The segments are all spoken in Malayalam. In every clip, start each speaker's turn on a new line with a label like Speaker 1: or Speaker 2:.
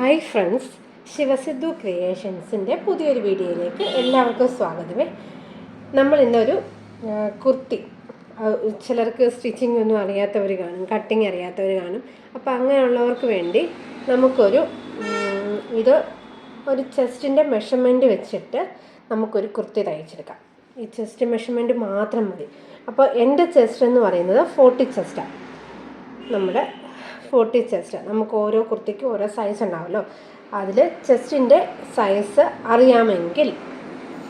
Speaker 1: ഹായ് ഫ്രണ്ട്സ്, ശിവസിദ്ധു ക്രിയേഷൻസിൻ്റെ പുതിയൊരു വീഡിയോയിലേക്ക് എല്ലാവർക്കും സ്വാഗതമേ. നമ്മൾ ഇന്നൊരു കുർത്തി, ചിലർക്ക് സ്റ്റിച്ചിങ് ഒന്നും അറിയാത്തവർ കാണും, കട്ടിങ് അറിയാത്തവർ കാണും. അപ്പോൾ അങ്ങനെയുള്ളവർക്ക് വേണ്ടി നമുക്കൊരു ഇത് ഒരു ചെസ്റ്റിൻ്റെ മെഷർമെൻറ്റ് വെച്ചിട്ട് നമുക്കൊരു കുർത്തി തയ്ച്ചെടുക്കാം. ഈ ചെസ്റ്റ് മെഷർമെൻറ്റ് മാത്രം മതി. അപ്പോൾ എൻ്റെ ചെസ്റ്റ് എന്ന് പറയുന്നത് 40 ചെസ്റ്റാണ്. നമ്മുടെ 40 ചെസ്റ്റ്. നമുക്ക് ഓരോ കുർത്തിക്കും ഓരോ സൈസ് ഉണ്ടാവുമല്ലോ. അതിൽ ചെസ്റ്റിൻ്റെ സൈസ്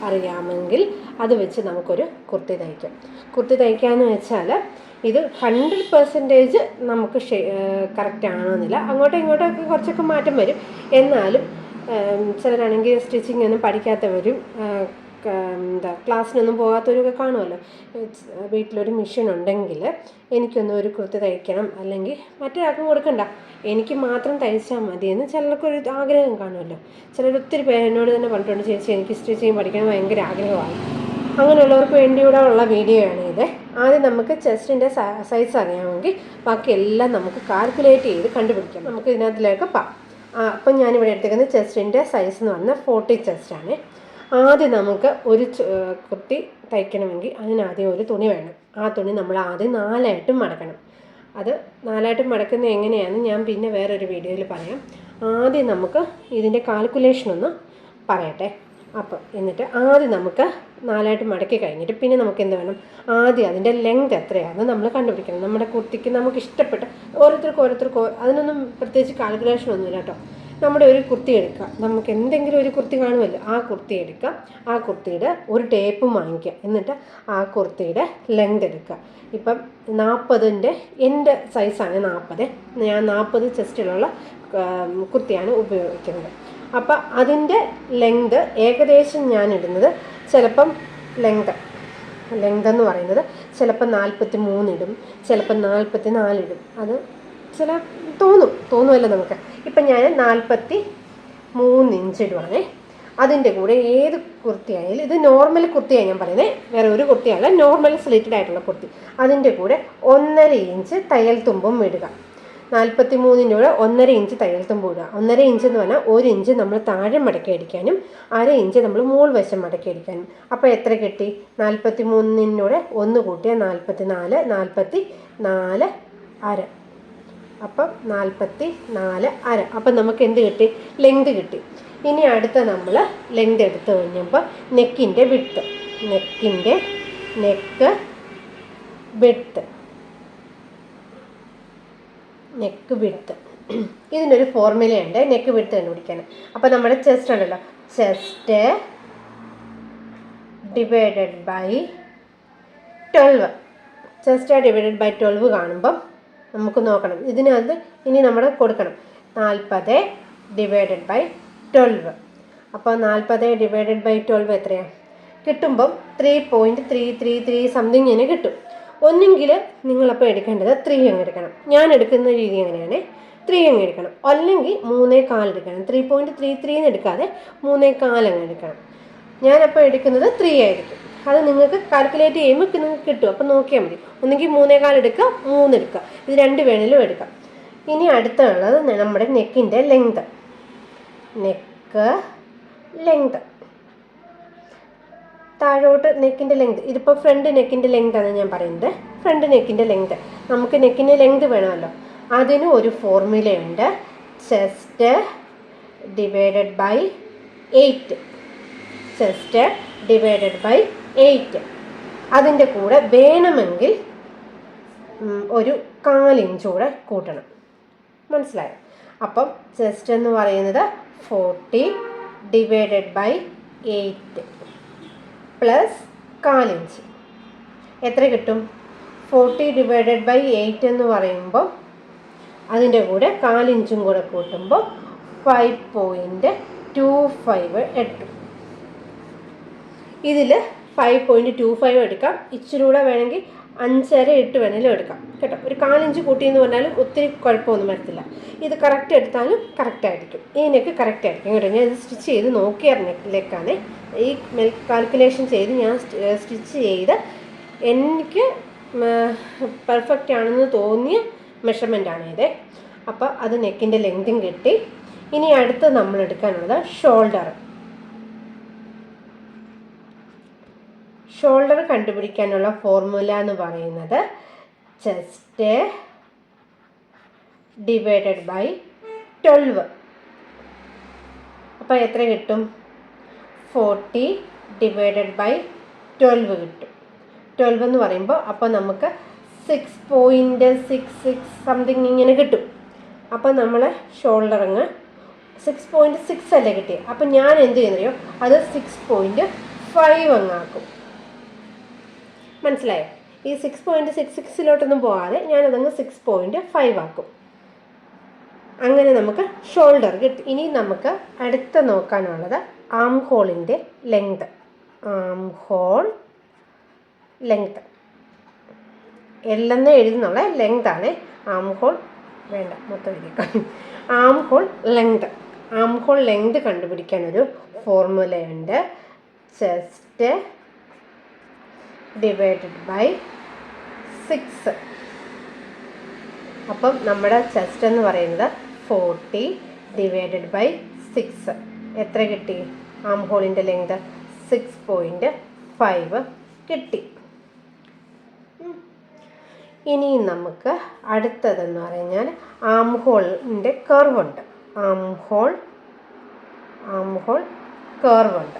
Speaker 1: അറിയാമെങ്കിൽ അത് വെച്ച് നമുക്കൊരു കുർത്തി തയ്ക്കാം. കുർത്തി തയ്ക്കാമെന്ന് വെച്ചാൽ ഇത് 100% നമുക്ക് കറക്റ്റ് ആണെന്നില്ല. അങ്ങോട്ടും ഇങ്ങോട്ടൊക്കെ കുറച്ചൊക്കെ മാറ്റം വരും. എന്നാലും ചിലരാണെങ്കിൽ സ്റ്റിച്ചിങ് ഒന്നും പഠിക്കാത്തവരും ക്ലാസ്സിനൊന്നും പോകാത്തവരൊക്കെ കാണുമല്ലോ. വീട്ടിലൊരു മെഷീൻ ഉണ്ടെങ്കിൽ എനിക്കൊന്നും ഒരു കുർത്തി തയ്ക്കണം, അല്ലെങ്കിൽ മറ്റൊരാൾക്കും കൊടുക്കണ്ട, എനിക്ക് മാത്രം തയ്ച്ചാൽ മതിയെന്ന് ചിലർക്കൊരു ആഗ്രഹം കാണുമല്ലോ. ചിലർ ഒത്തിരി പേര് എന്നോട് തന്നെ പറഞ്ഞിട്ടുണ്ട്, ചേച്ചി എനിക്ക് സ്റ്റിച്ചിങ് പഠിക്കണം ഭയങ്കര ആഗ്രഹമാണ്. അങ്ങനെയുള്ളവർക്ക് വേണ്ടിയൂടെ ഉള്ള വീഡിയോ ആണ് ഇത്. ആദ്യം നമുക്ക് ചെസ്റ്റിൻ്റെ സൈസ് അറിയാമെങ്കിൽ ബാക്കിയെല്ലാം നമുക്ക് കാൽക്കുലേറ്റ് ചെയ്ത് കണ്ടുപിടിക്കാം. നമുക്ക് ഇതിനകത്തിലേക്ക് അപ്പം ഞാനിവിടെ എടുത്തിരിക്കുന്നത് ചെസ്റ്റിൻ്റെ സൈസ് എന്ന് പറഞ്ഞാൽ 40 ചെസ്റ്റാണ്. ആദ്യം നമുക്ക് ഒരു കുർത്തി തയ്ക്കണമെങ്കിൽ അതിനാദ്യം ഒരു തുണി വേണം. ആ തുണി നമ്മൾ ആദ്യം 4ആയിട്ട് മടക്കണം. അത് 4ആയിട്ട് മടക്കുന്നത് എങ്ങനെയാണെന്ന് ഞാൻ പിന്നെ വേറൊരു വീഡിയോയിൽ പറയാം. ആദ്യം നമുക്ക് ഇതിൻ്റെ കാൽക്കുലേഷൻ ഒന്ന് പറയട്ടെ. അപ്പോൾ എന്നിട്ട് ആദ്യം നമുക്ക് 4ആയിട്ട് മടക്കി കഴിഞ്ഞിട്ട് പിന്നെ നമുക്ക് എന്ത് വേണം, ആദ്യം അതിൻ്റെ ലെങ്ത് എത്രയാണെന്ന് നമ്മൾ കണ്ടുപിടിക്കണം. നമ്മുടെ കുർത്തിക്ക് നമുക്ക് ഇഷ്ടപ്പെട്ട ഓരോരുത്തർക്കും അതിനൊന്നും പ്രത്യേകിച്ച് കാൽക്കുലേഷൻ ഒന്നുമില്ല കേട്ടോ. നമ്മുടെ ഒരു കുർത്തി എടുക്കുക, നമുക്ക് എന്തെങ്കിലും ഒരു കുർത്തി കാണുമല്ലോ, ആ കുർത്തി എടുക്കുക. ആ കുർത്തിയുടെ ഒരു ടേപ്പും വാങ്ങിക്കുക. എന്നിട്ട് ആ കുർത്തിയുടെ ലെങ്ത് എടുക്കുക. ഇപ്പം 40ൻ്റെ എൻ്റെ സൈസാണ് 40. ഞാൻ 40 ചെസ്റ്റിലുള്ള കുർത്തിയാണ് ഉപയോഗിക്കുന്നത്. അപ്പം അതിൻ്റെ ലെങ്ത് ഏകദേശം ഞാൻ ഇടുന്നത് ചിലപ്പം ലെങ്ത് എന്ന് പറയുന്നത് ചിലപ്പോൾ 43 ഇടും, ചിലപ്പോൾ 44 ഇടും. അത് ചില തോന്നുമല്ലോ നമുക്ക്. ഇപ്പം ഞാൻ 43 ഇഞ്ച് ഇടുവാണേ. അതിൻ്റെ കൂടെ ഏത് കുർത്തി ആയാലും, ഇത് നോർമൽ കുർത്തിയാണ് ഞാൻ പറയുന്നത്, വേറെ ഒരു കുർത്തിയല്ല, നോർമൽ സ്ലിറ്റഡ് ആയിട്ടുള്ള കുർത്തി. അതിൻ്റെ കൂടെ 1.5 ഇഞ്ച് തയ്യൽ തുമ്പും ഇടുക. 43ൻ്റെ കൂടെ 1.5 ഇഞ്ച് തയ്യൽ തുമ്പും ഇടുക. 1.5 ഇഞ്ച് എന്ന് പറഞ്ഞാൽ 1 ഇഞ്ച് നമ്മൾ താഴെ മടക്കി അടിക്കാനും 1/2 ഇഞ്ച് നമ്മൾ മൂൾ വശം മടക്കി അടിക്കാനും. അപ്പോൾ എത്ര കിട്ടി? 43ൻ്റെ 1 കൂട്ടിയ 44, 44 അര. അപ്പം 44 അര. അപ്പം നമുക്ക് എന്ത് കിട്ടി? ലെങ്ത് കിട്ടി. ഇനി അടുത്ത നമ്മൾ ലെങ്ത് എടുത്ത് കഴിഞ്ഞപ്പോൾ നെക്ക് വിഡ്ത്ത് ഇതിനൊരു ഫോർമുലയുണ്ട് നെക്ക് വിഡ്ത്ത് കണ്ടുപിടിക്കാൻ. അപ്പം നമ്മുടെ ചെസ്റ്റ് ഉണ്ടല്ലോ, chest divided by 12. Chest divided by 12 കാണുമ്പം നമുക്ക് നോക്കണം. ഇതിനകത്ത് ഇനി നമ്മൾ കൊടുക്കണം 40 ഡിവൈഡഡ് ബൈ 12. അപ്പോൾ 40 ഡിവൈഡഡ് ബൈ 12 എത്രയാണ് കിട്ടുമ്പം 3.333 സംതിങ് ഇങ്ങനെ കിട്ടും. ഒന്നെങ്കിൽ നിങ്ങളപ്പോൾ എടുക്കേണ്ടത് 3 അങ്ങ് എടുക്കണം. ഞാൻ എടുക്കുന്ന രീതി എങ്ങനെയാണ്, 3 അങ്ങ് എടുക്കണം. അല്ലെങ്കിൽ 3.4 എടുക്കണം. 3.33 എടുക്കാതെ 3.4 അങ്ങ് എടുക്കണം. ഞാനപ്പോൾ എടുക്കുന്നത് 3 ആയിരിക്കും. അത് നിങ്ങൾക്ക് കാൽക്കുലേറ്റ് ചെയ്യുമ്പോൾ നിങ്ങൾക്ക് കിട്ടും. അപ്പം നോക്കിയാൽ മതി. ഒന്നെങ്കിൽ 3.4 എടുക്കുക, 3 എടുക്കുക, ഇത് 2 വേണേലും എടുക്കാം. ഇനി അടുത്തുള്ളത് നമ്മുടെ നെക്കിൻ്റെ ലെങ്ത്. താഴോട്ട് നെക്കിൻ്റെ ലെങ്ത്, ഇതിപ്പോൾ ഫ്രണ്ട് നെക്കിൻ്റെ ലെങ്താണ് ഞാൻ പറയുന്നത്. ഫ്രണ്ട് നെക്കിൻ്റെ ലെങ്ത്, നമുക്ക് നെക്കിൻ്റെ ലെങ്ത് വേണമല്ലോ. അതിന് ഒരു ഫോർമുലയുണ്ട്, chest divided by 8. Chest divided by 8. അതിൻ്റെ കൂടെ വേണമെങ്കിൽ ഒരു 4 ഇഞ്ച് കൂടെ കൂട്ടണം. മനസ്സിലായോ? അപ്പം ചെസ്റ്റ് എന്ന് പറയുന്നത് 40 ഡിവൈഡഡ് ബൈ 8 പ്ലസ് 4 ഇഞ്ച് എത്ര കിട്ടും? 40 ഡിവൈഡഡ് ബൈ 8 എന്ന് പറയുമ്പോൾ അതിൻ്റെ കൂടെ 4 ഇഞ്ചും കൂടെ കൂട്ടുമ്പോൾ 5.25 എട്ടും. ഇതിൽ 5.25 എടുക്കാം. ഇച്ചിരി കൂടെ വേണമെങ്കിൽ 5.5 8 വേണമെങ്കിലും എടുക്കാം കേട്ടോ. ഒരു 4 ഇഞ്ച് കൂട്ടിയെന്ന് പറഞ്ഞാലും ഒത്തിരി കുഴപ്പമൊന്നും വരത്തില്ല. ഇത് കറക്റ്റ് എടുത്താലും കറക്റ്റായിരിക്കും. ഈ നെക്ക് കറക്റ്റായിരിക്കും കേട്ടോ. ഞാൻ ഇത് സ്റ്റിച്ച് ചെയ്ത് നോക്കിയാൽ നെക്കിലേക്കാണ് ഈ കാൽക്കുലേഷൻ ചെയ്ത് ഞാൻ സ്റ്റിച്ച് ചെയ്ത് എനിക്ക് പെർഫെക്റ്റ് ആണെന്ന് തോന്നിയ മെഷർമെൻ്റാണ് ഇത്. അപ്പോൾ അത് നെക്കിൻ്റെ ലെങ്തും കിട്ടി. ഇനി അടുത്ത് നമ്മൾ എടുക്കാനുള്ളത് ഷോൾഡർ. ഷോൾഡർ കണ്ടുപിടിക്കാനുള്ള ഫോർമുല എന്ന് പറയുന്നത് ചെസ്റ്റ് ഡിവൈഡഡ് ബൈ 12. അപ്പോൾ എത്ര കിട്ടും? 40 ഡിവൈഡഡ് ബൈ 12 കിട്ടും. 12 എന്ന് പറയുമ്പോൾ അപ്പോൾ നമുക്ക് 6.66 സംതിങ് ഇങ്ങനെ കിട്ടും. അപ്പോൾ നമ്മൾ ഷോൾഡർ അങ്ങ് 6.6 അല്ലേ കിട്ടിയത്. അപ്പം ഞാൻ എന്ത് ചെയ്യുന്നറിയോ, അത് 6.5 അങ്ങാക്കും. മനസ്സിലായോ? ഈ 6.66 പോകാതെ ഞാനതങ്ങ് 6.5 ആക്കും. അങ്ങനെ നമുക്ക് ഷോൾഡർ കിട്ടി. ഇനി നമുക്ക് അടുത്ത നോക്കാനുള്ളത് ആം ഹോളിൻ്റെ ലെങ്ത്. ആം ഹോൾ ലെങ്ത് എല്ലെന്ന് എഴുതുന്നുള്ള ലെങ്താണ്. ആം ഹോൾ വേണ്ട, മൊത്തം എഴുതിക്കാം. Arm hole length. Arm hole length കണ്ടുപിടിക്കാനൊരു ഫോർമുലയുണ്ട്. Chest divided by 6. അപ്പം നമ്മുടെ ചെസ്റ്റ് എന്ന് പറയുന്നത് 40 ഡിവൈഡഡ് ബൈ 6. എത്ര കിട്ടി? ആം ഹോളിൻ്റെ ലെങ്ത് 6.5 കിട്ടി. ഇനി നമുക്ക് അടുത്തതെന്ന് പറഞ്ഞാൽ ആം ഹോളിൻ്റെ കർവുണ്ട്. Arm hole കർവുണ്ട്.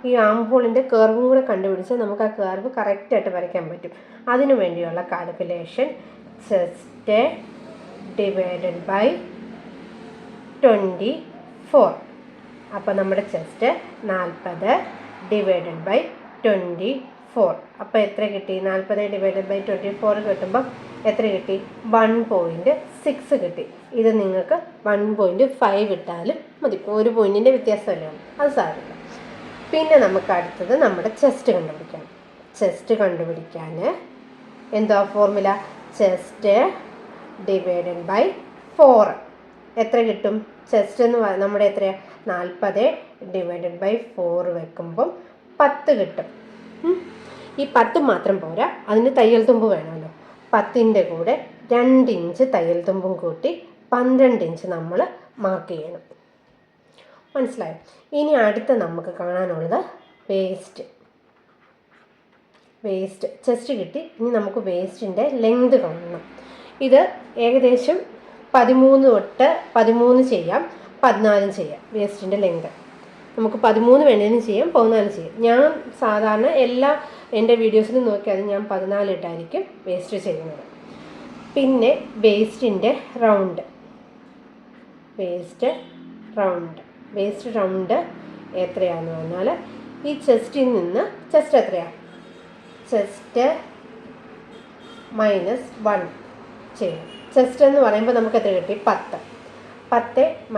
Speaker 1: ഈ ആം ഹോളിൻ്റെ കർവും കൂടെ കണ്ടുപിടിച്ചാൽ നമുക്ക് ആ കർവ് കറക്റ്റായിട്ട് വരയ്ക്കാൻ പറ്റും. അതിനു വേണ്ടിയുള്ള കാൽക്കുലേഷൻ ചെസ്റ്റ് ഡിവൈഡഡ് ബൈ 24. അപ്പോൾ നമ്മുടെ ചെസ്റ്റ് 40 ഡിവൈഡഡ് ബൈ 24. അപ്പോൾ എത്ര കിട്ടി? 40 ഡിവൈഡഡ് ബൈ 24 കിട്ടുമ്പോൾ എത്ര കിട്ടി? 1.6 കിട്ടി. ഇത് നിങ്ങൾക്ക് 1.5 ഇട്ടാലും മതി. ഒരു പോയിൻറ്റിൻ്റെ വ്യത്യാസമല്ലേ ഉള്ളൂ, അത് സാരില്ല. പിന്നെ നമുക്ക് അടുത്തത് നമ്മുടെ ചെസ്റ്റ് കണ്ടുപിടിക്കണം. ചെസ്റ്റ് കണ്ടുപിടിക്കാൻ എന്താ ഫോർമുല? Chest divided by 4. എത്ര കിട്ടും? ചെസ്റ്റ് എന്ന് നമ്മുടെ എത്രയാണ്? 40 ഡിവൈഡഡ് ബൈ 4 വെക്കുമ്പം 10 കിട്ടും. ഈ 10 മാത്രം പോരാ, അതിന് തയ്യൽ തുമ്പ് വേണമല്ലോ. 10ൻ്റെ കൂടെ 2 ഇഞ്ച് തയ്യൽ തുമ്പും കൂട്ടി 12 ഇഞ്ച് നമ്മൾ മാർക്ക് ചെയ്യണം. മനസ്സിലായോ? ഇനി അടുത്ത നമുക്ക് കാണാനുള്ളത് വേസ്റ്റ്. ചെസ്റ്റ് കിട്ടി. ഇനി നമുക്ക് വേസ്റ്റിൻ്റെ ലെങ്ത് കാണണം. ഇത് ഏകദേശം 13 തൊട്ട് 13 ചെയ്യാം, 14 ചെയ്യാം. വേസ്റ്റിൻ്റെ ലെങ്ത് നമുക്ക് 13 വേണമെങ്കിലും ചെയ്യാം, 14 ചെയ്യാം. ഞാൻ സാധാരണ എൻ്റെ വീഡിയോസിലും നോക്കിയാൽ ഞാൻ 14 ഇട്ടായിരിക്കും വേസ്റ്റ് ചെയ്യുന്നത്. പിന്നെ വേസ്റ്റ് റൗണ്ട് എത്രയാണെന്ന് പറഞ്ഞാൽ ഈ ചെസ്റ്റിൽ നിന്ന് ചെസ്റ്റ് എത്രയാണ്? ചെസ്റ്റ് -1 ചെയ്യണം. ചെസ്റ്റ് എന്ന് പറയുമ്പോൾ നമുക്ക് എത്ര കിട്ടി? 10. 10 -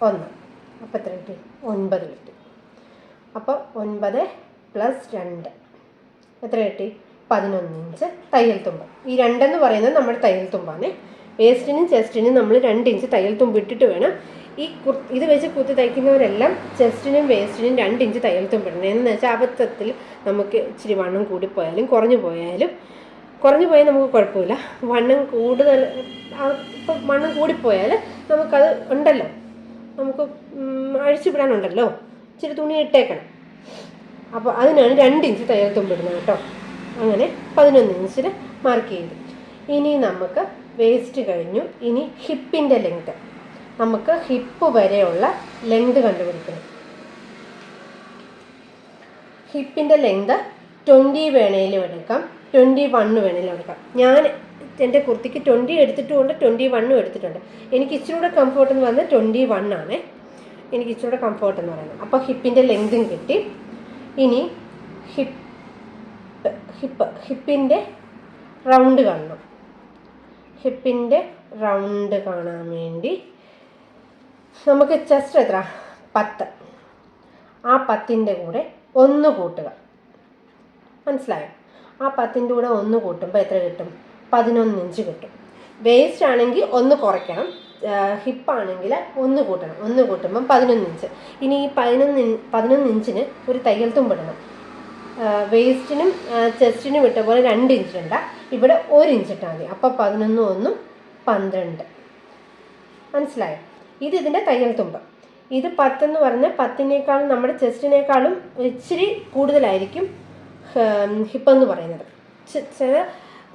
Speaker 1: 1 അപ്പോൾ എത്ര കിട്ടി? 9 കിട്ടി. അപ്പോൾ 9 + 2 എത്ര കിട്ടി? 11 ഇഞ്ച് തയ്യൽ തുമ്പ്. ഈ 2 എന്ന് പറയുന്നത് നമ്മുടെ തയ്യൽ തുമ്പാണ്. വേസ്റ്റിനും ചെസ്റ്റിനും നമ്മൾ 2 ഇഞ്ച് തയ്യൽ തുമ്പ് ഇട്ടിട്ട് വേണം. ഇത് വെച്ച് കുത്തി തയ്ക്കുന്നവരെല്ലാം ചെസ്റ്റിനും വേസ്റ്റിനും 2 ഇഞ്ച് തയ്യൽ തുമ്പ് ഇടണം. എന്ന് വെച്ചാൽ അബദ്ധത്തിൽ നമുക്ക് ഇച്ചിരി വണ്ണം കൂടിപ്പോയാലും കുറഞ്ഞു പോയാൽ നമുക്ക് കുഴപ്പമില്ല. വണ്ണം കൂടിപ്പോയാൽ നമുക്കത് ഉണ്ടല്ലോ, നമുക്ക് അഴിച്ചുവിടാനുണ്ടല്ലോ, ഇച്ചിരി തുണി ഇട്ടേക്കണം. അപ്പോൾ അതിനാണ് 2 ഇഞ്ച് തയ്യൽ തുമ്പിടുന്നത് കേട്ടോ. അങ്ങനെ 11 ഇഞ്ചിൽ മാർക്ക് ചെയ്തു. ഇനി നമുക്ക് വേസ്റ്റ് കഴിഞ്ഞു. ഇനി ഹിപ്പിൻ്റെ ലെങ്ത്. നമുക്ക് ഹിപ്പ് വരെയുള്ള ലെങ്ത് കണ്ടുപിടിക്കണം. ഹിപ്പിൻ്റെ ലെങ്ത് 20 വേണേലും എടുക്കാം, 21 വേണേലും എടുക്കാം. ഞാൻ എൻ്റെ കുർത്തിക്ക് 20 എടുത്തിട്ടുമുണ്ട്, 21 എടുത്തിട്ടുണ്ട്. എനിക്ക് ഇച്ചിരി കൂടെ കംഫോർട്ട് എന്ന് പറഞ്ഞാൽ 21 ആണ്. എനിക്ക് ഇച്ചിരി കൂടെ കംഫോർട്ട് എന്ന് പറയുന്നത്. അപ്പോൾ ഹിപ്പിൻ്റെ ലെങ്തും കിട്ടി. ഇനി ഹിപ്പിൻ്റെ റൗണ്ട് കാണണം. ഹിപ്പിൻ്റെ റൗണ്ട് കാണാൻ വേണ്ടി നമുക്ക് ചെസ്റ്റ് എത്ര? 10. ആ 10ൻ്റെ കൂടെ 1 കൂട്ടുക. മനസ്സിലായോ? ആ 10ൻ്റെ കൂടെ 1 കൂട്ടുമ്പോൾ എത്ര കിട്ടും? 11 ഇഞ്ച് കിട്ടും. വേസ്റ്റ് ആണെങ്കിൽ 1 കുറയ്ക്കണം, ഹിപ്പാണെങ്കിൽ 1 കൂട്ടണം. 1 കൂട്ടുമ്പം 11 ഇഞ്ച്. ഇനി ഈ 11 ഇഞ്ചിന് ഒരു തയ്യൽ തുമ്പിടണം. വേസ്റ്റിനും ചെസ്റ്റിനും ഇട്ട പോലെ 2 ഇഞ്ച് ഇടണ്ട, ഇവിടെ 1 ഇഞ്ച് ഇട്ടാൽ മതി. അപ്പോൾ 11 1 12. മനസ്സിലായോ? ഇതിൻ്റെ തയ്യൽ തുമ്പ്. ഇത് 10 എന്ന് പറഞ്ഞാൽ 10നേക്കാളും നമ്മുടെ ചെസ്റ്റിനേക്കാളും ഇച്ചിരി കൂടുതലായിരിക്കും ഹിപ്പെന്ന് പറയുന്നത്. ചില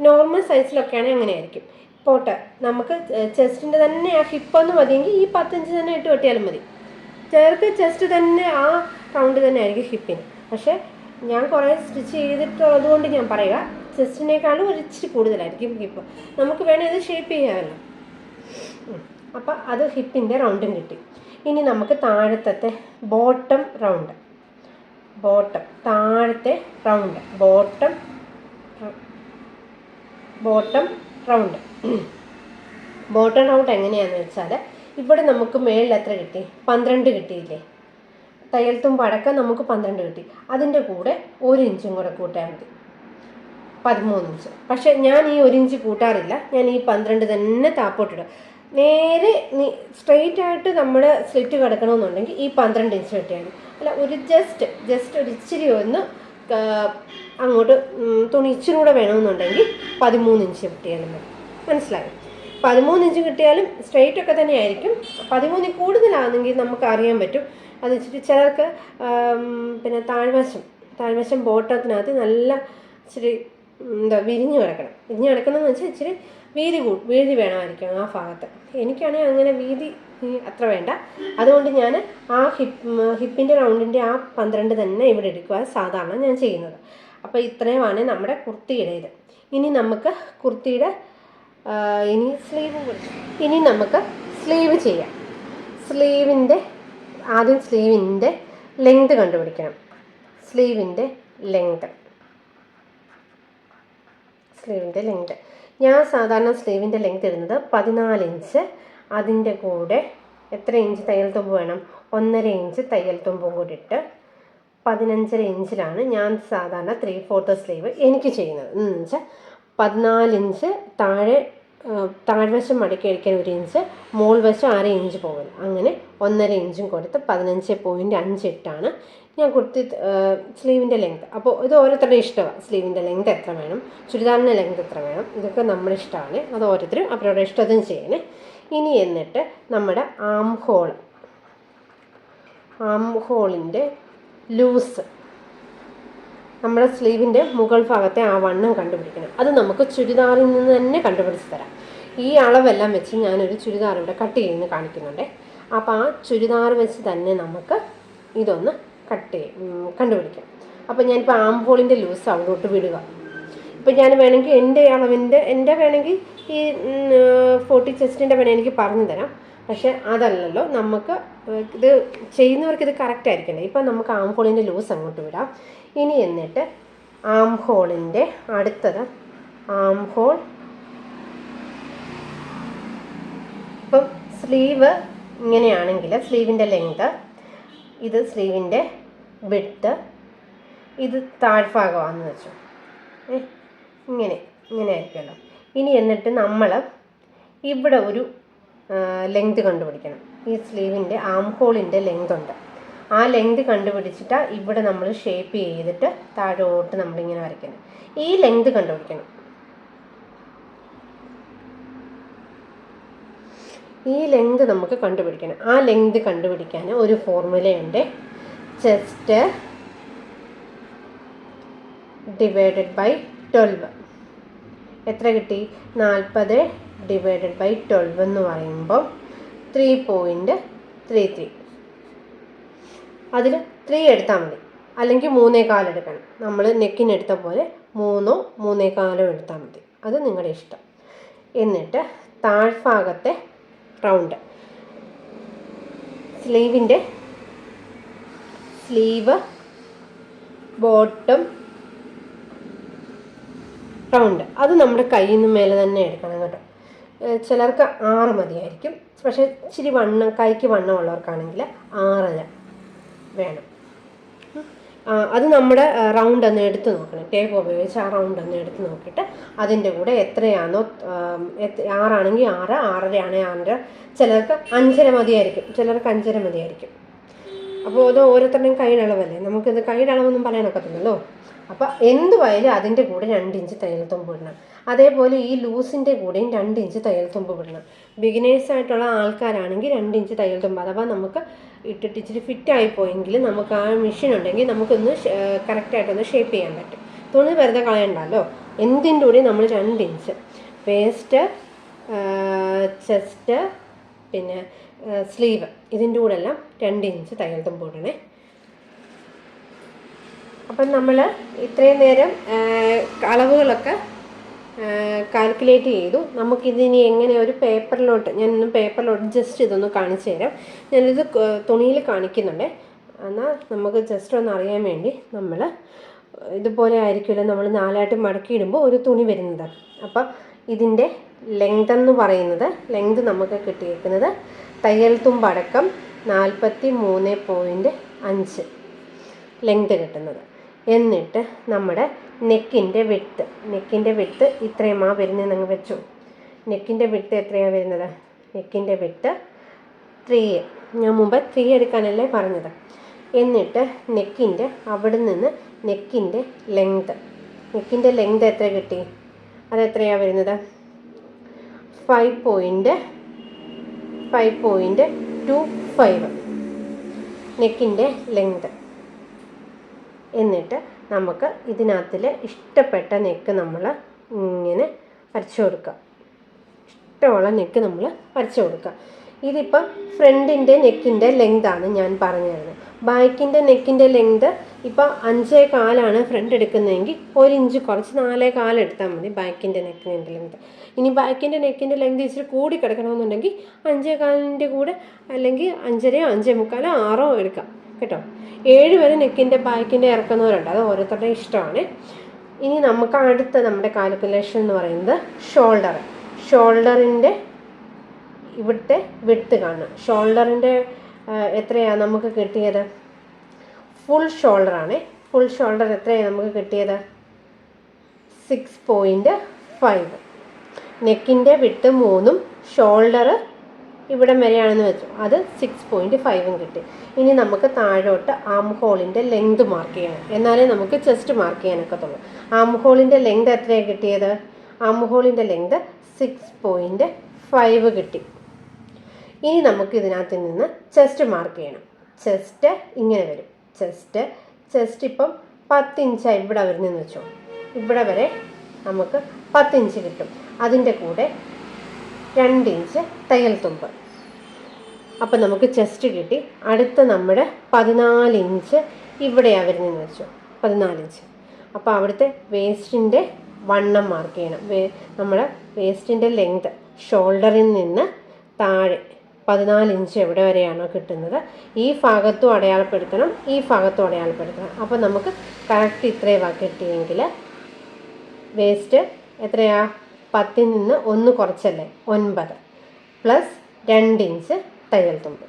Speaker 1: നോർമൽ സൈസിലൊക്കെയാണെങ്കിൽ അങ്ങനെയായിരിക്കും. പോട്ടെ, നമുക്ക് ചെസ്റ്റിൻ്റെ തന്നെ ആ ഹിപ്പെന്ന് മതിയെങ്കിൽ ഈ 10 ഇഞ്ച് തന്നെ ഇട്ട് വെട്ടിയാലും മതി. ചിലർക്ക് ചെസ്റ്റ് തന്നെ ആ റൗണ്ട് തന്നെ ആയിരിക്കും ഹിപ്പിന്. പക്ഷേ ഞാൻ കുറേ സ്റ്റിച്ച് ചെയ്തിട്ടുള്ളത് കൊണ്ട് ഞാൻ പറയുക, ചെസ്റ്റിനേക്കാളും ഒരു ഇച്ചിരി കൂടുതലായിരിക്കും ഹിപ്പ്. നമുക്ക് വേണേൽ ഇത് ഷേപ്പ് ചെയ്യാമല്ലോ. അപ്പം അത് ഹിപ്പിൻ്റെ റൗണ്ടും കിട്ടി. ഇനി നമുക്ക് താഴത്തെ ബോട്ടം റൗണ്ട്, താഴത്തെ റൗണ്ട്, ബോട്ടം റൗണ്ട് എങ്ങനെയാണെന്ന് വെച്ചാൽ, ഇവിടെ നമുക്ക് മേളിൽ എത്ര കിട്ടി? 12 കിട്ടിയില്ലേ? തയ്യൽ തുമ്പ് അടക്കം നമുക്ക് 12 കിട്ടി. അതിൻ്റെ കൂടെ 1 ഇഞ്ചും കൂടെ കൂട്ടിയാൽ മതി, 13 ഇഞ്ച്. പക്ഷേ ഞാൻ ഈ 1 ഇഞ്ച് കൂട്ടാറില്ല. ഞാൻ ഈ 12 തന്നെ താപ്പോട്ടിടും. നേരെ സ്ട്രെയിറ്റ് ആയിട്ട് നമ്മൾ സ്ലിറ്റ് കിടക്കണമെന്നുണ്ടെങ്കിൽ ഈ 12 ഇഞ്ച് കിട്ടിയാണ്. അല്ല, ഒരു ജസ്റ്റ് ഒരു ഇച്ചിരി ഒന്ന് അങ്ങോട്ട് തുണി ഇച്ചിരി കൂടെ വേണമെന്നുണ്ടെങ്കിൽ 13 ഇഞ്ച് കിട്ടിയാലും മതി. മനസ്സിലായോ? 13 ഇഞ്ച് കിട്ടിയാലും സ്ട്രെയിറ്റ് ഒക്കെ തന്നെ ആയിരിക്കും. 13 കൂടുതലാണെങ്കിൽ നമുക്ക് അറിയാൻ പറ്റും. അത് ഇച്ചിരി ചിലർക്ക് പിന്നെ താഴ്വശം ബോട്ടത്തിനകത്ത് നല്ല ഇച്ചിരി വിരിഞ്ഞ് കിടക്കണം എന്ന് വെച്ചാൽ ഇച്ചിരി വീതി വേണമായിരിക്കും ആ ഭാഗത്ത്. എനിക്കാണെങ്കിൽ അങ്ങനെ വീതി അത്ര വേണ്ട. അതുകൊണ്ട് ഞാൻ ആ ഹിപ്പിൻ്റെ റൗണ്ടിൻ്റെ ആ 12 തന്നെ ഇവിടെ എടുക്കുക സാധാരണ ഞാൻ ചെയ്യുന്നത്. അപ്പോൾ ഇത്രയുമാണ് നമ്മുടെ കുർത്തിയുടെ ഇത്. ഇനി നമുക്ക് കുർത്തിയുടെ ഇനി നമുക്ക് സ്ലീവ് ചെയ്യാം. ആദ്യം സ്ലീവിൻ്റെ ലെങ്ത് കണ്ടുപിടിക്കണം. സ്ലീവിൻ്റെ ലെങ്ത് ഞാൻ സാധാരണ സ്ലീവിൻ്റെ ലെങ്ത് ഇടുന്നത് 14 ഇഞ്ച്. അതിൻ്റെ കൂടെ എത്ര ഇഞ്ച് തയ്യൽ തുമ്പ് വേണം? 1.5 ഇഞ്ച് തയ്യൽ തുമ്പും കൂടി ഇട്ട് 15.5 ഇഞ്ചിലാണ് ഞാൻ സാധാരണ 3/4 സ്ലീവ് എനിക്ക് ചെയ്യുന്നത്. എന്ന് വെച്ചാൽ 14 ഇഞ്ച് താഴ്വശം മടക്കി അടിക്കാൻ 1 ഇഞ്ച്, മോൾ വശം 1/2 ഇഞ്ച് പോകണം. അങ്ങനെ 1.5 ഇഞ്ചും കൊടുത്ത് 15.5 ഇട്ടാണ് ഞാൻ കുർത്തി സ്ലീവിൻ്റെ ലെങ്ത്. അപ്പോൾ ഇത് ഓരോരുത്തരുടെ ഇഷ്ടമാണ്. സ്ലീവിൻ്റെ ലെങ്ത് എത്ര വേണം, ചുരിദാറിൻ്റെ ലെങ്ത് എത്ര വേണം, ഇതൊക്കെ നമ്മുടെ ഇഷ്ടമാണ്. അത് ഓരോരുത്തരും അവരുടെ ഇഷ്ടത്തിന് ചെയ്യണേ. ഇനി എന്നിട്ട് നമ്മുടെ ആം ഹോളിൻ്റെ ലൂസ്, നമ്മുടെ സ്ലീവിൻ്റെ മുകൾ ഭാഗത്തെ ആ വണ്ണം കണ്ടുപിടിക്കണം. അത് നമുക്ക് ചുരിദാറിൽ നിന്ന് തന്നെ കണ്ടുപിടിച്ച് തരാം. ഈ അളവെല്ലാം വെച്ച് ഞാനൊരു ചുരിദാർ ഇവിടെ കട്ട് ചെയ്യുന്ന കാണിക്കുന്നുണ്ട്. അപ്പോൾ ആ ചുരിദാർ വെച്ച് തന്നെ നമുക്ക് ഇതൊന്ന് കണ്ടുപിടിക്കാം. അപ്പോൾ ഞാനിപ്പോൾ ആം ഹോളിൻ്റെ ലൂസ് അവിടോട്ട് വിടുക. ഇപ്പം ഞാൻ വേണമെങ്കിൽ എൻ്റെ വേണമെങ്കിൽ ഈ 40 ചെസ്റ്റിൻ്റെ വേണം എനിക്ക് പറഞ്ഞു തരാം. പക്ഷേ അതല്ലല്ലോ, നമുക്ക് ഇത് ചെയ്യുന്നവർക്ക് ഇത് കറക്റ്റ് ആയിരിക്കണ്ടേ. ഇപ്പം നമുക്ക് ആം ഹോളിൻ്റെ ലൂസ് അങ്ങോട്ട് വിടാം. ഇനി എന്നിട്ട് ആം ഹോളിൻ്റെ അടുത്തത് ആം ഹോൾ. ഇപ്പം സ്ലീവ് ഇങ്ങനെയാണെങ്കിൽ സ്ലീവിൻ്റെ ലെങ്ത്, ഇത് സ്ലീവിൻ്റെ വിഡ്ത്ത്, ഇത് താഴ്ഭാഗമാണെന്ന് വെച്ചു. ഇങ്ങനെ ആയിരിക്കുമല്ലോ. ഇനി എന്നിട്ട് നമ്മൾ ഇവിടെ ഒരു ലെങ്ത് കണ്ടുപിടിക്കണം. ഈ സ്ലീവിൻ്റെ ആം ഹോളിൻ്റെ ലെങ്ത് ഉണ്ട്. ആ ലെങ്ത് കണ്ടുപിടിച്ചിട്ട് ഇവിടെ നമ്മൾ ഷേപ്പ് ചെയ്തിട്ട് താഴോട്ട് നമ്മളിങ്ങനെ വരയ്ക്കണം. ഈ ലെങ്ത് കണ്ടുപിടിക്കണം. ഈ ലെങ്ത് നമുക്ക് കണ്ടുപിടിക്കണം. ആ ലെങ്ത് കണ്ടുപിടിക്കാൻ ഒരു ഫോർമുലയുണ്ട്. Chest divided by 12. എത്ര കിട്ടി? 40 ഡിവൈഡഡ് ബൈ 12 എന്ന് പറയുമ്പോൾ 3.33. അതിൽ 3 എടുത്താൽ മതി, അല്ലെങ്കിൽ 3.25 എടുക്കണം. നമ്മൾ നെക്കിനെടുത്ത പോലെ 3 3.25 എടുത്താൽ മതി. അത് നിങ്ങളുടെ ഇഷ്ടം. എന്നിട്ട് താഴ്ഭാഗത്തെ റൗണ്ട്, സ്ലീവ് ബോട്ടം റൗണ്ട്, അത് നമ്മുടെ കയ്യിൽ നിന്ന് മേലെ തന്നെ എടുക്കണം കേട്ടോ. ചിലർക്ക് 6 മതിയായിരിക്കും. പക്ഷേ ഇച്ചിരി കൈക്ക് വണ്ണമുള്ളവർക്കാണെങ്കിൽ 6 വേണം. അത് നമ്മുടെ റൗണ്ട് ഒന്ന് എടുത്ത് നോക്കണം. ടേപ്പ് ഉപയോഗിച്ച് ആ റൗണ്ട് ഒന്ന് എടുത്ത് നോക്കിയിട്ട് അതിൻ്റെ കൂടെ എത്രയാണോ, 6 ആണെങ്കിൽ 6, 6.5 ആണെങ്കിൽ 6. ചിലർക്ക് 5.5 മതിയായിരിക്കും, ചിലർക്ക് 5.5 മതിയായിരിക്കും. അപ്പോൾ അത് ഓരോരുത്തരുടെയും കൈയുടെ അളവല്ലേ, നമുക്കിത് കൈയുടെ അളവൊന്നും പറയാനൊക്കത്തില്ലല്ലോ. അപ്പോൾ എന്തുവായാലും അതിൻ്റെ കൂടെ 2 ഇഞ്ച് തയ്യൽ തുമ്പ് ഇടണം. അതേപോലെ ഈ ലൂസിൻ്റെ കൂടെയും 2 ഇഞ്ച് തയ്യൽ തുമ്പ് വിടണം. ബിഗിനേഴ്സായിട്ടുള്ള ആൾക്കാരാണെങ്കിൽ 2 ഇഞ്ച് തയ്യൽ തുമ്പ്, അഥവാ നമുക്ക് ഇട്ടിട്ട് ഇച്ചിരി ഫിറ്റായി പോയെങ്കിൽ നമുക്ക് ആ മെഷീൻ ഉണ്ടെങ്കിൽ നമുക്കൊന്ന് കറക്റ്റായിട്ടൊന്ന് ഷേപ്പ് ചെയ്യാൻ പറ്റും. തുണി വെറുതെ കളയണ്ടല്ലോ. എന്തിൻ്റെ കൂടെ നമ്മൾ 2 ഇഞ്ച് വേസ്റ്റ്, ചെസ്റ്റ്, പിന്നെ സ്ലീവ്, ഇതിൻ്റെ കൂടെ എല്ലാം 2 ഇഞ്ച് തയ്യൽ തുമ്പ് ഇടണേ. അപ്പം നമ്മൾ ഇത്രയും നേരം അളവുകളൊക്കെ കാൽക്കുലേറ്റ് ചെയ്തു. നമുക്കിതിനി എങ്ങനെ ഒരു പേപ്പറിലോട്ട്, ഞാനൊന്ന് പേപ്പറിലോട്ട് ജസ്റ്റ് ഇതൊന്ന് കാണിച്ചു തരാം. ഞാനിത് തുണിയിൽ കാണിക്കുന്നുണ്ട്. എന്നാൽ നമുക്ക് ജസ്റ്റ് ഒന്ന് അറിയാൻ വേണ്ടി, നമ്മൾ ഇതുപോലെ ആയിരിക്കുമല്ലോ നമ്മൾ 4ആയിട്ട് മടക്കിയിടുമ്പോൾ ഒരു തുണി വരുന്നത്. അപ്പം ഇതിൻ്റെ ലെങ്ത് എന്ന് പറയുന്നത്, ലെങ്ത് നമുക്ക് കിട്ടിയിരിക്കുന്നത് തയ്യൽ തുമ്പടക്കം 43.5 ലെങ്ത് കിട്ടുന്നത്. എന്നിട്ട് നമ്മുടെ നെക്കിൻ്റെ വിഡ്ത്ത് ഇത്രയുമാ വരുന്നത്. നിങ്ങൾ വെച്ചു, നെക്കിൻ്റെ വിഡ്ത്ത് എത്രയാണ് വരുന്നത്? നെക്കിൻ്റെ വിഡ്ത്ത് 3. ഞാൻ മുമ്പ് 3 എടുക്കാനല്ലേ പറഞ്ഞത്. എന്നിട്ട് നെക്കിൻ്റെ അവിടെ നിന്ന് നെക്കിൻ്റെ ലെങ്ത് എത്ര കിട്ടി? അതെത്രയാണ് വരുന്നത്? 5.25 നെക്കിൻ്റെ ലെങ്ത്. എന്നിട്ട് നമുക്ക് ഇതിനകത്തിൽ ഇഷ്ടപ്പെട്ട നെക്ക് നമ്മൾ ഇങ്ങനെ വരച്ചു കൊടുക്കുക. ഇഷ്ടമുള്ള നെക്ക് നമ്മൾ വരച്ചു കൊടുക്കുക. ഇതിപ്പം ഫ്രണ്ടിൻ്റെ നെക്കിൻ്റെ ലെങ്താണ് ഞാൻ പറഞ്ഞു തരുന്നത്. ബാക്കിൻ്റെ നെക്കിൻ്റെ ലെങ്ത് ഇപ്പം 5.25 ഫ്രണ്ട് എടുക്കുന്നതെങ്കിൽ 1 ഇഞ്ച് കുറച്ച് 4.25 എടുത്താൽ മതി ബാക്കിൻ്റെ നെക്കിൻ്റെ ലെങ്ത്. ഇനി ബാക്കിൻ്റെ നെക്കിൻ്റെ ലെങ്ത് ഇച്ചിരി കൂടി കിടക്കണമെന്നുണ്ടെങ്കിൽ 5.25 കൂടെ, അല്ലെങ്കിൽ 5.5, 5.25, 6 എടുക്കാം കേട്ടോ. 7 വരെ നെക്കിൻ്റെ ബാക്കിൻ്റെ ഇറക്കുന്നവരുണ്ട്, അത് ഓരോരുത്തരുടെ ഇഷ്ടമാണ്. ഇനി നമുക്ക് അടുത്ത നമ്മുടെ കാൽക്കുലേഷൻ എന്ന് പറയുന്നത് ഷോൾഡറിൻ്റെ ഇവിടുത്തെ വിഡ്ത്ത് കാണുക. ഷോൾഡറിൻ്റെ എത്രയാണ് നമുക്ക് കിട്ടിയത്? ഫുൾ ഷോൾഡർ എത്രയാണ് നമുക്ക് കിട്ടിയത്? 6.5. നെക്കിൻ്റെ വിഡ്ത്ത് 3ഉം ഷോൾഡർ ഇവിടം വരെയാണെന്ന് വെച്ചു, അത് 6.5 കിട്ടി. ഇനി നമുക്ക് താഴോട്ട് ആം ഹോളിൻ്റെ ലെങ്ത് മാർക്ക് ചെയ്യണം, എന്നാലേ നമുക്ക് ചെസ്റ്റ് മാർക്ക് ചെയ്യാനൊക്കത്തുള്ളൂ. ആം ഹോളിൻ്റെ ലെങ്ത് എത്രയാണ് കിട്ടിയത്? ആം ഹോളിൻ്റെ ലെങ്ത് 6.5 കിട്ടി. ഇനി നമുക്ക് ഇതിനകത്ത് നിന്ന് ചെസ്റ്റ് മാർക്ക് ചെയ്യണം. ചെസ്റ്റ് ഇങ്ങനെ വരും. ചെസ്റ്റ് ഇപ്പം 10 ഇഞ്ചാണ് ഇവിടെ വരുന്നതെന്ന് വെച്ചോ. ഇവിടെ വരെ നമുക്ക് 10 ഇഞ്ച് കിട്ടും. അതിൻ്റെ കൂടെ 2 ഇഞ്ച് തയ്യൽ തുമ്പ്. അപ്പം നമുക്ക് ചെസ്റ്റ് കിട്ടി. അടുത്ത നമ്മുടെ 14 ഇഞ്ച് ഇവിടെയാണ് വരുന്നതെന്ന് വെച്ചോ, 14 ഇഞ്ച്. അപ്പോൾ അവിടുത്തെ വേസ്റ്റിൻ്റെ വണ്ണം മാർക്ക് ചെയ്യണം. നമ്മുടെ വേസ്റ്റിൻ്റെ ലെങ്ത് ഷോൾഡറിൽ നിന്ന് താഴെ 14 ഇഞ്ച് എവിടെ വരെയാണോ കിട്ടുന്നത്, ഈ ഭാഗത്തും അടയാളപ്പെടുത്തണം, ഈ ഭാഗത്തും അടയാളപ്പെടുത്തണം. അപ്പോൾ നമുക്ക് കറക്റ്റ് ഇത്രയും കിട്ടിയെങ്കിൽ വേസ്റ്റ് എത്രയാ? 10 നിന്ന് 1 കുറച്ചല്ലേ, 9 പ്ലസ് 2 ഇഞ്ച് തയ്യൽ തുമ്പ്.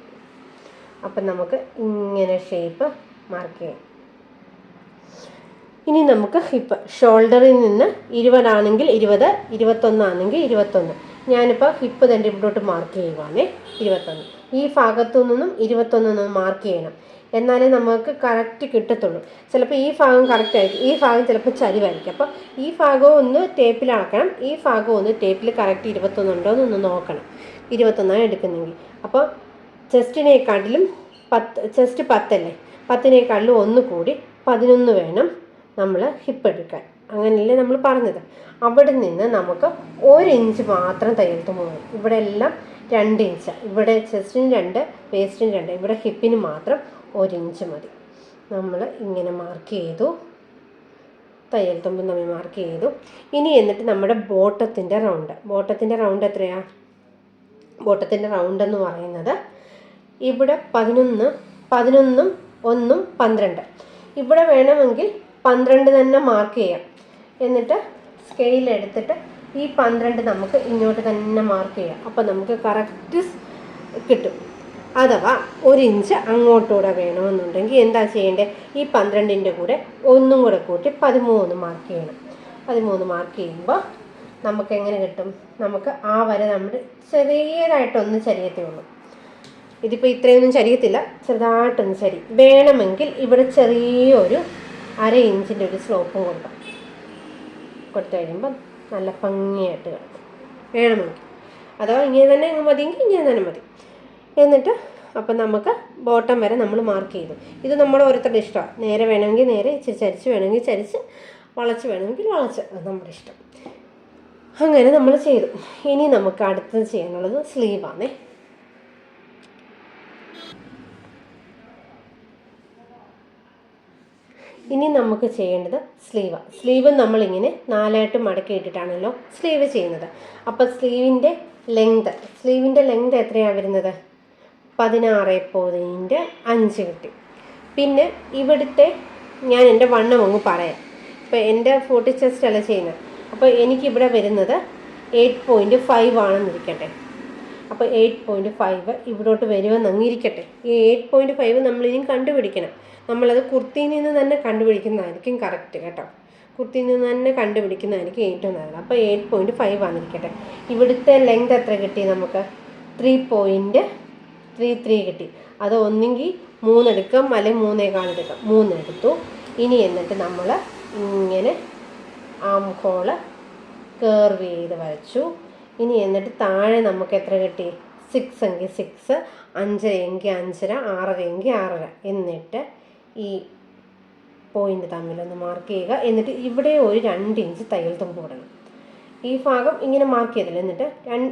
Speaker 1: അപ്പം നമുക്ക് ഇങ്ങനെ ഷേപ്പ് മാർക്ക് ചെയ്യാം. ഇനി നമുക്ക് ഹിപ്പ് ഷോൾഡറിൽ നിന്ന് 20 ആണെങ്കിൽ 20, 21 ആണെങ്കിൽ 21. ഞാനിപ്പോൾ ഹിപ്പ് തന്നെ ഇവിടോട്ട് മാർക്ക് ചെയ്യുവാണേ, 21. ഈ ഭാഗത്തു നിന്നും 21 മാർക്ക് ചെയ്യണം, എന്നാലേ നമുക്ക് കറക്റ്റ് കിട്ടത്തുള്ളൂ. ചിലപ്പോൾ ഈ ഭാഗം കറക്റ്റ് ആയിരിക്കും, ഈ ഭാഗം ചിലപ്പോൾ ചരിവായിരിക്കും. അപ്പോൾ ഈ ഭാഗവും ഒന്ന് ടേപ്പിൽ അളക്കണം, ഈ ഭാഗവും ഒന്ന് ടേപ്പിൽ കറക്റ്റ് 21 ഉണ്ടോ എന്നൊന്ന് നോക്കണം. 21 എടുക്കുന്നെങ്കിൽ അപ്പോൾ ചെസ്റ്റിനേക്കാട്ടിലും 10, ചെസ്റ്റ് 10 അല്ലേ, 10നേക്കാട്ടിലും 1 കൂടി 11 വേണം നമ്മൾ ഹിപ്പ് എടുക്കാൻ. അങ്ങനെയല്ലേ നമ്മൾ പറഞ്ഞത്. അവിടെ നിന്ന് നമുക്ക് 1 ഇഞ്ച് മാത്രം തയ്യൽ തുമ്പ് മതി. ഇവിടെ എല്ലാം 2 ഇഞ്ച്, ഇവിടെ ചെസ്റ്റിന് 2, വേസ്റ്റിന് 2, ഇവിടെ ഹിപ്പിന് മാത്രം 1 ഇഞ്ച് മതി. നമ്മൾ ഇങ്ങനെ മാർക്ക് ചെയ്തു, തയ്യൽ തുമ്പ് നമ്മൾ മാർക്ക് ചെയ്തു. ഇനി എന്നിട്ട് നമ്മുടെ ബോട്ടത്തിൻ്റെ റൗണ്ട് എത്രയാണ്? ബോട്ടത്തിൻ്റെ റൗണ്ട് എന്ന് പറയുന്നത് ഇവിടെ 11, 11ഉം 1ഉം 12. ഇവിടെ വേണമെങ്കിൽ 12 തന്നെ മാർക്ക് ചെയ്യാം. എന്നിട്ട് സ്കെയിൽ എടുത്തിട്ട് ഈ 12 നമുക്ക് ഇങ്ങോട്ട് തന്നെ മാർക്ക് ചെയ്യാം. അപ്പോൾ നമുക്ക് കറക്റ്റ് കിട്ടും. അഥവാ 1 ഇഞ്ച് അങ്ങോട്ടൂടെ വേണമെന്നുണ്ടെങ്കിൽ എന്താ ചെയ്യേണ്ടത്? ഈ 12ൻ്റെ കൂടെ 1 കൂടെ കൂട്ടി 13 മാർക്ക് ചെയ്യണം. 13 മാർക്ക് ചെയ്യുമ്പോൾ നമുക്ക് എങ്ങനെ കിട്ടും? നമുക്ക് ആ വരെ നമ്മൾ ചെറിയതായിട്ടൊന്ന് ചരിയത്തേ ഉള്ളൂ. ഇതിപ്പോൾ ഇത്രയൊന്നും ചരിയത്തില്ല, ചെറുതായിട്ടൊന്ന് ചരി. വേണമെങ്കിൽ ഇവിടെ ചെറിയൊരു 1/2 ഇഞ്ചിൻ്റെ ഒരു സ്ലോപ്പും കൊടുക്കാം. കൊടുത്തു കഴിയുമ്പം നല്ല ഭംഗിയായിട്ട് കിടക്കും. വേണമെങ്കിൽ അഥവാ ഇങ്ങനെ തന്നെ മതിയെങ്കിൽ ഇങ്ങനെ തന്നെ മതി. എന്നിട്ട് അപ്പം നമുക്ക് ബോട്ടം വരെ നമ്മൾ മാർക്ക് ചെയ്തു. ഇത് നമ്മുടെ ഓരോരുത്തരുടെ ഇഷ്ടമാണ്. നേരെ വേണമെങ്കിൽ നേരെ, ഇച്ചിരി ചരിച്ച് വേണമെങ്കിൽ ചരിച്ച്, വളച്ച് വേണമെങ്കിൽ വളച്ച്, അത് നമ്മുടെ ഇഷ്ടം. അങ്ങനെ നമ്മൾ ചെയ്തു. ഇനി നമുക്ക് അടുത്തത് ചെയ്യാനുള്ളത് സ്ലീവാണേ. ഇനി നമുക്ക് ചെയ്യേണ്ടത് സ്ലീവ് നമ്മളിങ്ങനെ 4ആയിട്ട് മടക്കി ഇട്ടിട്ടാണല്ലോ സ്ലീവ് ചെയ്യുന്നത്. അപ്പോൾ സ്ലീവിൻ്റെ ലെങ്ത് എത്രയാണ് വരുന്നത്? 16.5 കിട്ടി. പിന്നെ ഇവിടുത്തെ ഞാൻ എൻ്റെ വണ്ണം അങ്ങ് പറയാം. ഇപ്പോൾ എൻ്റെ 40 ചെസ്റ്റ് അല്ല ചെയ്യുന്നത്. അപ്പോൾ എനിക്കിവിടെ വരുന്നത് 8.5 ആണെന്നിരിക്കട്ടെ. അപ്പോൾ 8.5 ഇവിടോട്ട് വരുമെന്ന് അങ്ങിരിക്കട്ടെ. ഈ 8.5 നമ്മളിനിയും കണ്ടുപിടിക്കണം. നമ്മളത് കുർത്തിയിൽ നിന്ന് തന്നെ കണ്ടുപിടിക്കുന്നതായിരിക്കും കറക്റ്റ് കേട്ടോ. കുർത്തിയിൽ നിന്ന് തന്നെ കണ്ടുപിടിക്കുന്നതായിരിക്കും ഏറ്റവും നല്ലത്. അപ്പോൾ 8.5 ആണെന്നിരിക്കട്ടെ. ഇവിടുത്തെ ലെങ്ത് എത്ര കിട്ടി നമുക്ക്? 3.33 കിട്ടി. അത് ഒന്നെങ്കിൽ 3 എടുക്കാം, അല്ലെങ്കിൽ 3.25 എടുക്കാം. 3 എടുത്തു. ഇനി എന്നിട്ട് നമ്മൾ ഇങ്ങനെ ആം ഹോള് കർവ് ചെയ്ത് വരച്ചു. ഇനി എന്നിട്ട് താഴെ നമുക്ക് എത്ര കിട്ടി? 6 എങ്കിൽ 6, 5 എങ്കിൽ 5.5, 6 എങ്കിൽ 6.5. എന്നിട്ട് ഈ പോയിൻ്റ് തമ്മിലൊന്ന് മാർക്ക് ചെയ്യുക. എന്നിട്ട് ഇവിടെ ഒരു 2 ഇഞ്ച് തയ്യൽ തുമ്പ് വിടണം. ഈ ഭാഗം ഇങ്ങനെ മാർക്ക് ചെയ്തില്ല. എന്നിട്ട്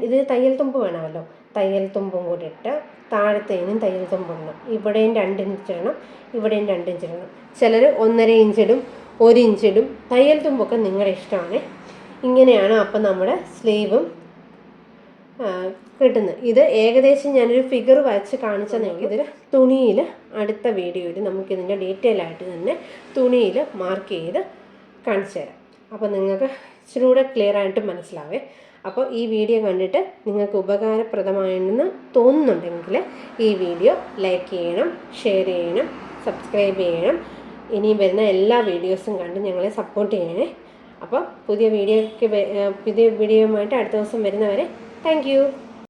Speaker 1: ഇത് തയ്യൽ തുമ്പ് വേണമല്ലോ. തയ്യൽ തുമ്പും കൂടി ഇട്ട് താഴത്തേനും തയ്യൽ തുമ്പ് ഇടണം. ഇവിടെയും 2 ഇഞ്ച് ഇടണം, ഇവിടെയും 2 ഇഞ്ച് ഇടണം. ചിലർ 1.5 ഇഞ്ച് ഇടും, 1 ഇഞ്ച് ഇടും. തയ്യൽ തുമ്പൊക്കെ നിങ്ങളുടെ ഇഷ്ടമാണ്. ഇങ്ങനെയാണ് അപ്പം നമ്മുടെ സ്ലീവും കിട്ടുന്നത്. ഇത് ഏകദേശം ഞാനൊരു ഫിഗർ വരച്ച് കാണിച്ചതെങ്കിൽ ഇതിൽ തുണിയിൽ അടുത്ത വീഡിയോയിൽ നമുക്കിതിൻ്റെ ഡീറ്റെയിൽ ആയിട്ട് തന്നെ തുണിയിൽ മാർക്ക് ചെയ്ത് കാണിച്ചു തരാം. അപ്പോൾ നിങ്ങൾക്ക് ഇച്ചിരി കൂടെ ക്ലിയർ ആയിട്ട് മനസ്സിലാവേ. അപ്പോൾ ഈ വീഡിയോ കണ്ടിട്ട് നിങ്ങൾക്ക് ഉപകാരപ്രദമായെന്ന് തോന്നുന്നുണ്ടെങ്കിൽ ഈ വീഡിയോ ലൈക്ക് ചെയ്യണം, ഷെയർ ചെയ്യണം, സബ്സ്ക്രൈബ് ചെയ്യണം. ഇനിയും വരുന്ന എല്ലാ വീഡിയോസും കണ്ട് ഞങ്ങളെ സപ്പോർട്ട് ചെയ്യണേ. അപ്പോൾ പുതിയ വീഡിയോയുമായിട്ട് അടുത്ത ദിവസം വരുന്നവരെ താങ്ക് യു.